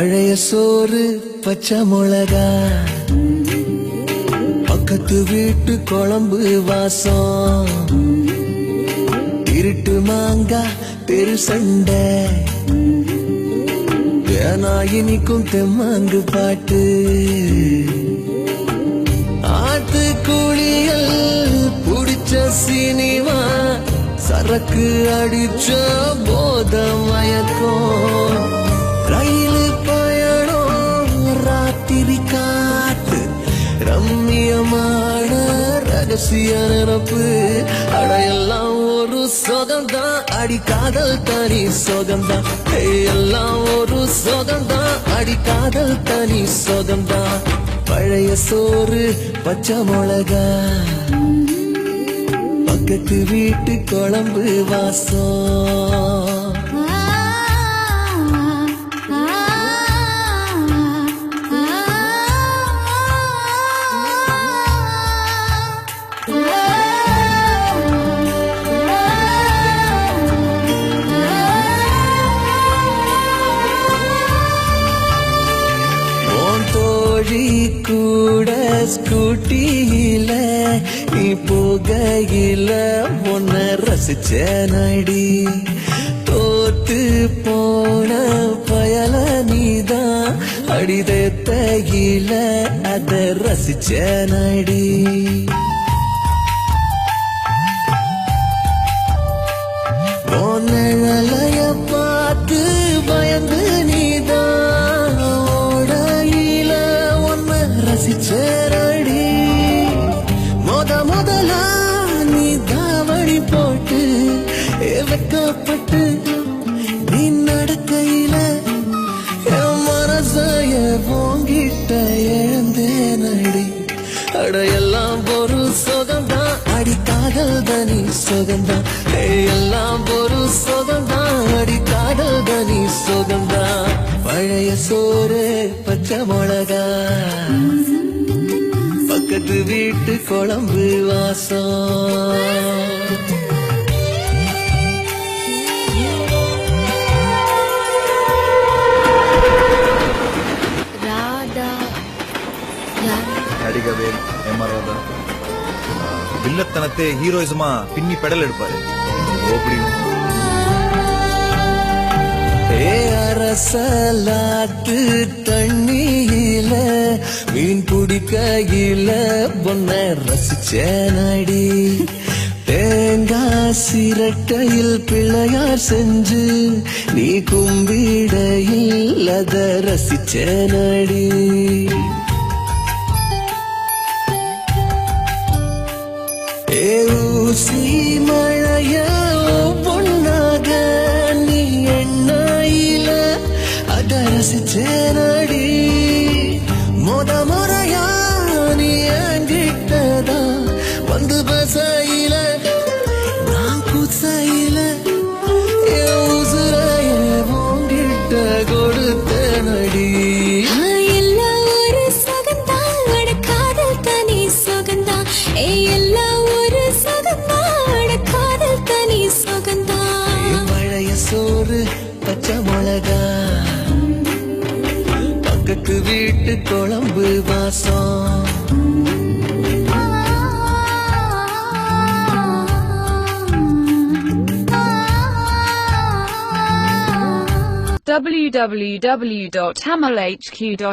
பழைய சோறு பச்சை மிளகா, பக்கத்து வீட்டு குழம்பு வாசம், இருட்டு மாங்கா தெரு சண்டை, ஏனா இனிக்கும் தெம்மாங்கு பாட்டு, ஆத்து குளியல் புடிச்ச சினிமா, சரக்கு அடிச்ச போத மயக்கம், ரயிலு பயணம் ராத்திரி காத்து, ரம்மியமான ரகசிய நிரப்பு, அடையெல்லாம் ஒரு சொகம்தான், அடி காதல் தனி சொகம்தான், எல்லாம் ஒரு சொகம்தான், அடி காதல் தனி சொகம்தான். பழைய சோறு பச்சை மிளகா, பக்கத்து வீட்டு குழம்பு வாசம். தோழி கூட ஸ்கூட்டியில நீ போகையில உன்ன ரசிச்சேனடி, தோத்து போன பயல நீதான் அடிதையில அத ரசிச்சேனடி. நிழலைய பார்த்து பயந்து நீதான் ஓடையில ஒன்ன ரசிச்சேரடி, முதலா நீ தாவணி போட்டு வெக்கப்பட்டு நீ நடக்கையில என் மனசைய போங்கிட்ட எழுந்தேனடி, அடையெல்லாம் ஒரு சொகம்தான், அடி காதல் தனி சொகம்தான், எல்லாம் ஒரு சொகம்தான், அடி காதல் தனி சொகம்தான். பழைய சோறு பச்சை மிளகா, பக்கத்து வீட்டு குழம்பு வாசம். நடிகவேல் எம்.ஆர். ராதா வில்லத்தனத்தை ஹீரோயிசமா பின்னி பெடல் எடுப்பாரு. அரசலாத்து தண்ணியில மீன் பிடிக்கையில பொன்ன ரசிச்சேனடி, தேங்காய் சிரட்டையில் பிள்ளையார் செஞ்சு நீ கும்பிடையில் அத ரசிச்சேனடி. ஊசி மழைய பொன்னாக நீ எண்ணாயில அத ரசிச்சேனடி, முறையா நீ என்கிட்டதா வந்து பசையில நான் குசையில உசுரைய உங்கிட்ட கொடுத்தனடி. சோறு பச்சை மிளகா, பக்கத்து வீட்டு குழம்பு வாசம். www.tamilhq.com